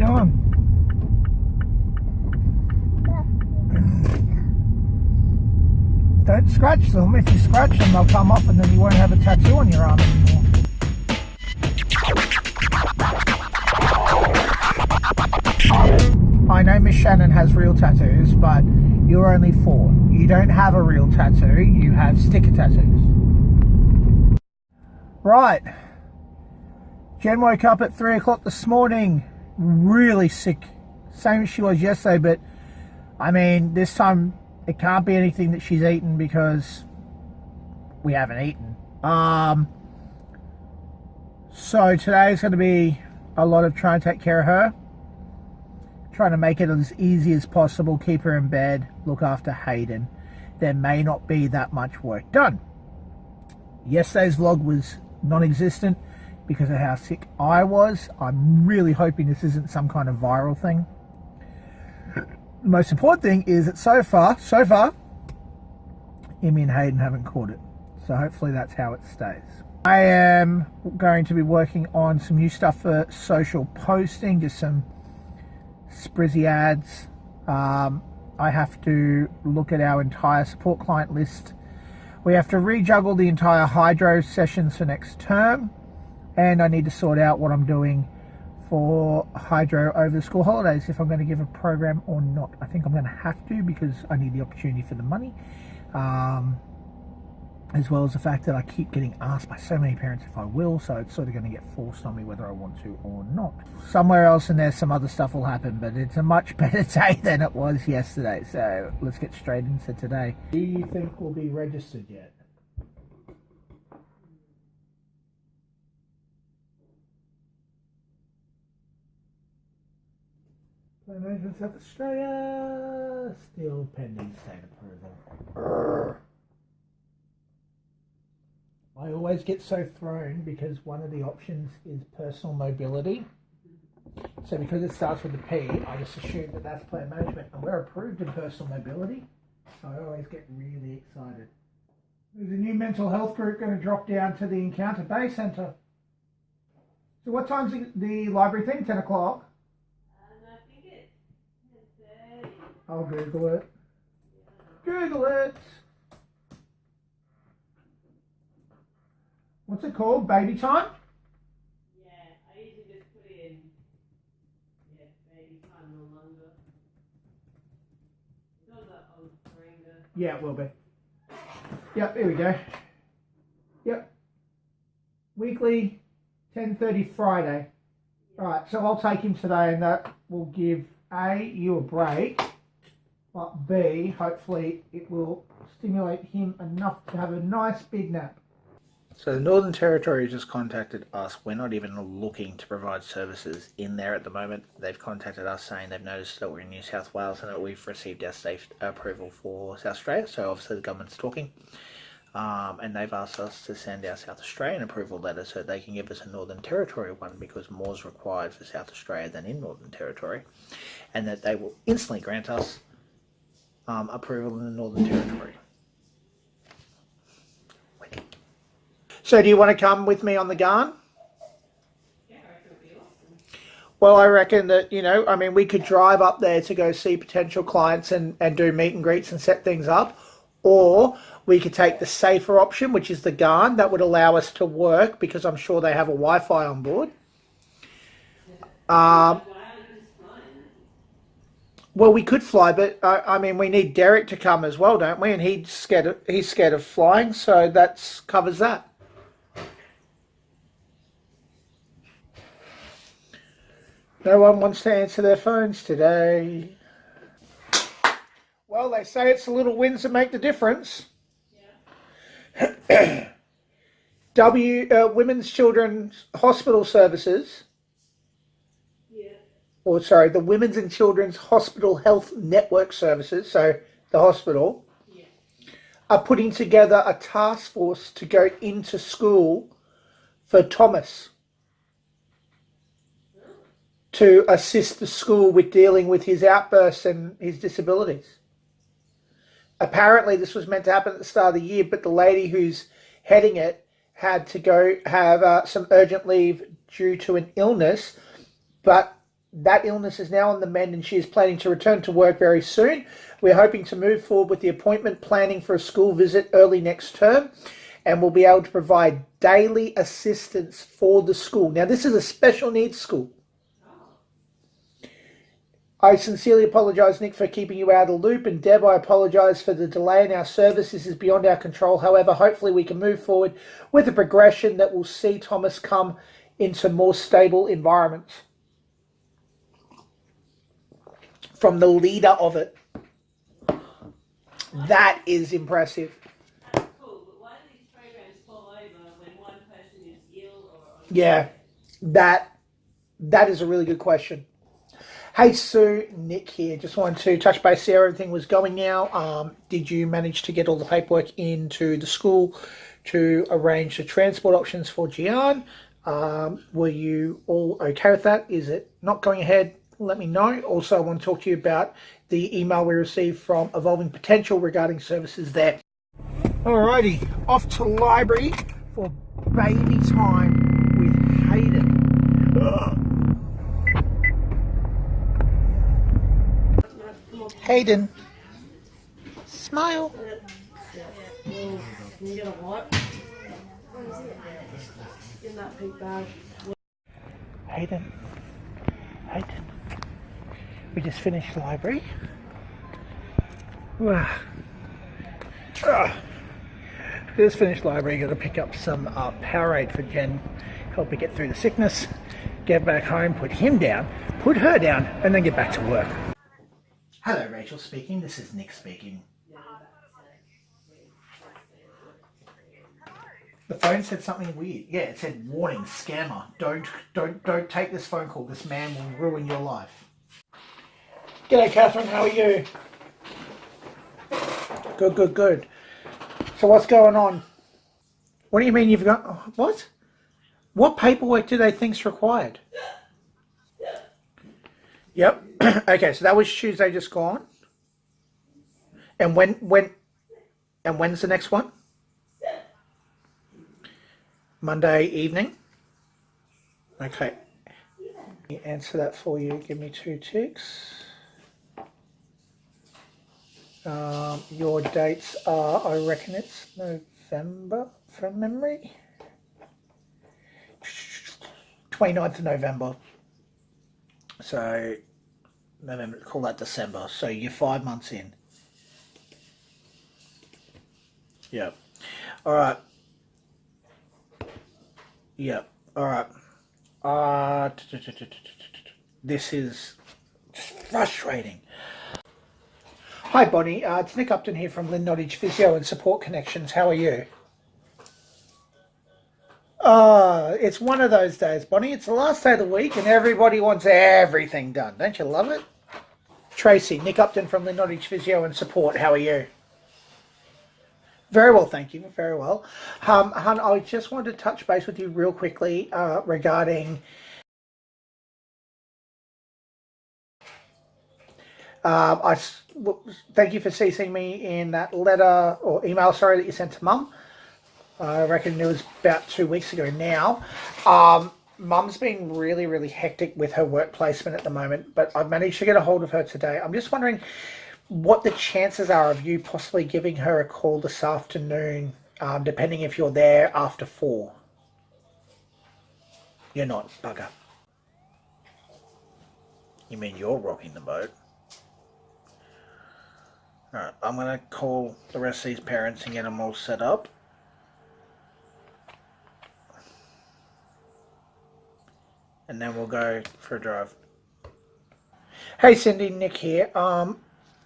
doing? Don't scratch them. If you scratch them, they'll come off and then you won't have a tattoo on your arm anymore. I know Miss Shannon has real tattoos, but you're only 4. You don't have a real tattoo, you have sticker tattoos. Right. Jen woke up at 3 o'clock this morning, really sick. Same as she was yesterday, but I mean, this time it can't be anything that she's eaten because we haven't eaten. So today's going to be a lot of trying to take care of her. Trying to make it as easy as possible, keep her in bed, look after Hayden. There may not be that much work done. Yesterday's vlog was non-existent because of how sick I was. I'm really hoping this isn't some kind of viral thing. The most important thing is that so far, Emmy and Hayden haven't caught it. So hopefully that's how it stays. I am going to be working on some new stuff for social posting, just some sprizzy ads. I have to look at our entire support client list. We have to rejuggle the entire hydro sessions for next term, and I need to sort out what I'm doing for hydro over the school holidays, if I'm going to give a program or not. I think I'm going to have to because I need the opportunity for the money, as well as the fact that I keep getting asked by so many parents if I will, so it's sort of going to get forced on me whether I want to or not. Somewhere else in there some other stuff will happen, but it's a much better day than it was yesterday, so let's get straight into today. Do you think we'll be registered yet? Arrangements South Australia, still pending state approval. I always get so thrown because one of the options is personal mobility. So because it starts with a P, I just assume that that's plan management, and we're approved in personal mobility. So I always get really excited. There's a new mental health group going to drop down to the Encounter Bay Centre. So what time's the library thing? 10 o'clock? I'll Google it. Google it. What's it called? Baby time? Yeah, I usually just put in, baby time no longer. It's all that old Moringa. Yeah, it will be. Yep, here we go. Yep. Weekly, 10:30 Friday. Yeah. Alright, so I'll take him today, and that will give A, you a break. But B, hopefully it will stimulate him enough to have a nice big nap. So the Northern Territory just contacted us. We're not even looking to provide services in there at the moment. They've contacted us saying they've noticed that we're in New South Wales and that we've received our safe approval for South Australia. So obviously the government's talking. And they've asked us to send our South Australian approval letter so they can give us a Northern Territory one, because more is required for South Australia than in Northern Territory. And that they will instantly grant us approval in the Northern Territory. So do you want to come with me on the Garn? Yeah, I reckon it'll be awesome. Well, I reckon that, we could drive up there to go see potential clients and do meet and greets and set things up. Or we could take the safer option, which is the Garn. That would allow us to work because I'm sure they have a Wi-Fi on board. Well, we could fly, but we need Derek to come as well, don't we? And he's scared of flying, so that covers that. No one wants to answer their phones today. Well, they say it's the little wins that make the difference. Yeah. Women's Children's Hospital Services. The Women's and Children's Hospital Health Network Services, so the hospital, are putting together a task force to go into school for Thomas to assist the school with dealing with his outbursts and his disabilities. Apparently this was meant to happen at the start of the year, but the lady who's heading it had to go have some urgent leave due to an illness, but that illness is now on the mend and she is planning to return to work very soon. We're hoping to move forward with the appointment planning for a school visit early next term, and we'll be able to provide daily assistance for the school. Now, this is a special needs school. I sincerely apologise, Nick, for keeping you out of the loop, and Deb, I apologise for the delay in our service. This is beyond our control. However, hopefully we can move forward with a progression that will see Thomas come into more stable environments. From the leader of it. That is impressive. That's cool, but why do these programs fall over when one person is ill or... Yeah, that is a really good question. Hey Sue, Nick here. Just wanted to touch base, see how everything was going now. Did you manage to get all the paperwork into the school to arrange the transport options for Gian? Were you all okay with that? Is it not going ahead? Let me know. Also, I want to talk to you about the email we received from Evolving Potential regarding services there. Alrighty, off to library for baby time with Hayden. Ugh. Hayden, smile. Can you get a wipe? In that pink bag. Hayden, we just finished library. Just finished library, got to pick up some Powerade for Jen, help her get through the sickness, get back home, put him down, put her down, and then get back to work. Hello, Rachel speaking. This is Nick speaking. The phone said something weird. Yeah, it said, warning, scammer. Don't take this phone call. This man will ruin your life. G'day, Catherine. How are you? Good. So what's going on? What do you mean you've got... What? What paperwork do they think's required? Yep. Okay, so that was Tuesday just gone. And when's the next one? Monday evening. Okay. Let me answer that for you. Give me 2 ticks. Your dates are, I reckon it's November from memory. 29th of November. So, November, call that December. So you're 5 months in. Yep. All right. Yep. All right. This is just frustrating. Hi, Bonnie. It's Nick Upton here from Lynn Nottage Physio and Support Connections. How are you? It's one of those days, Bonnie. It's the last day of the week and everybody wants everything done. Don't you love it? Tracy, Nick Upton from Lynn Nottage Physio and Support. How are you? Very well, thank you. Very well. Hun, I just wanted to touch base with you real quickly regarding... thank you for CCing me in that letter or email, sorry, that you sent to Mum. I reckon it was about 2 weeks ago now. Mum's been really hectic with her work placement at the moment, but I've managed to get a hold of her today. I'm just wondering what the chances are of you possibly giving her a call this afternoon, depending if you're there after 4. You're not, bugger. You mean you're rocking the boat? Alright, I'm going to call the rest of these parents and get them all set up. And then we'll go for a drive. Hey Cindy, Nick here.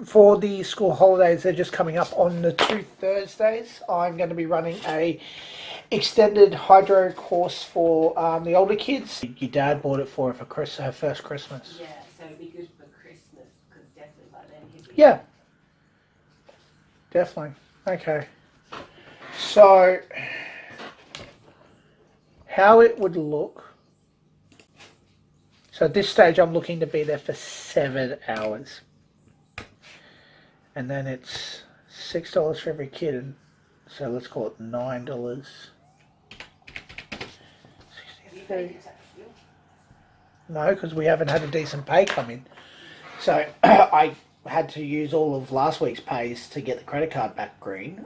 For the school holidays, they're just coming up on the 2 Thursdays. I'm going to be running a extended hydro course for the older kids. Your dad bought it for her for her first Christmas. Yeah, so it'd be good for Christmas, because definitely by then he'd be... Yeah. Definitely. Okay. So, how it would look. So at this stage, I'm looking to be there for 7 hours. And then it's $6 for every kid. And so let's call it $9. 63. No, because we haven't had a decent pay come in. So I had to use all of last week's pays to get the credit card back green.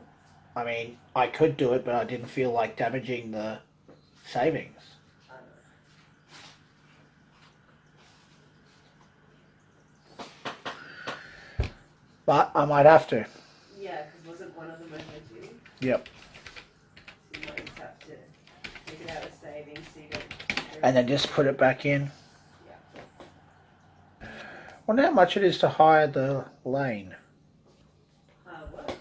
I mean, I could do it, but I didn't feel like damaging the savings. But I might have to. Yeah, because wasn't one of them overdue? Yep. So you might just have to take it out of savings so you don't... And then just put it back in. Yeah. Wonder how much it is to hire the lane. What?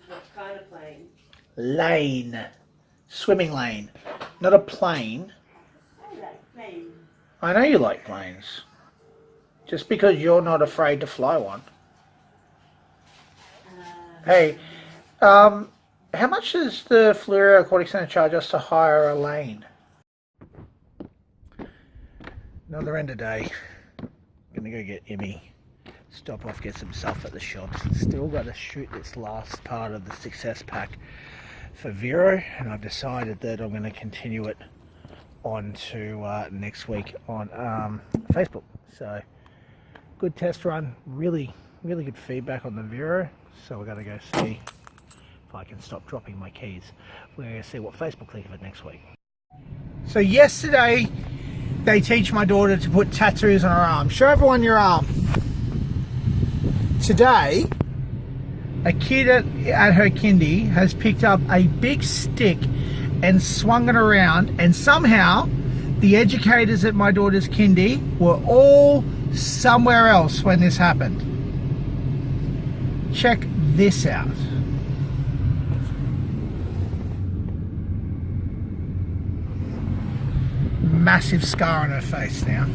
What kind of plane? Lane. Swimming lane. Not a plane. I like planes. I know you like planes. Just because you're not afraid to fly one. Hey, how much does the Fluoro Aquatic Centre charge us to hire a lane? Another end of day. Gonna go get Emmy. Stop off, get some stuff at the shops. Still got to shoot this last part of the success pack for Vero, and I've decided that I'm going to continue it on to next week on Facebook. So, good test run. Really good feedback on the Vero. So we're going to go see if I can stop dropping my keys. We're going to see what Facebook think of it next week. So yesterday, they teach my daughter to put tattoos on her arm. Show everyone your arm. Today, a kid at her kindy has picked up a big stick and swung it around, and somehow the educators at my daughter's kindy were all somewhere else when this happened. Check this out. Massive scar on her face now.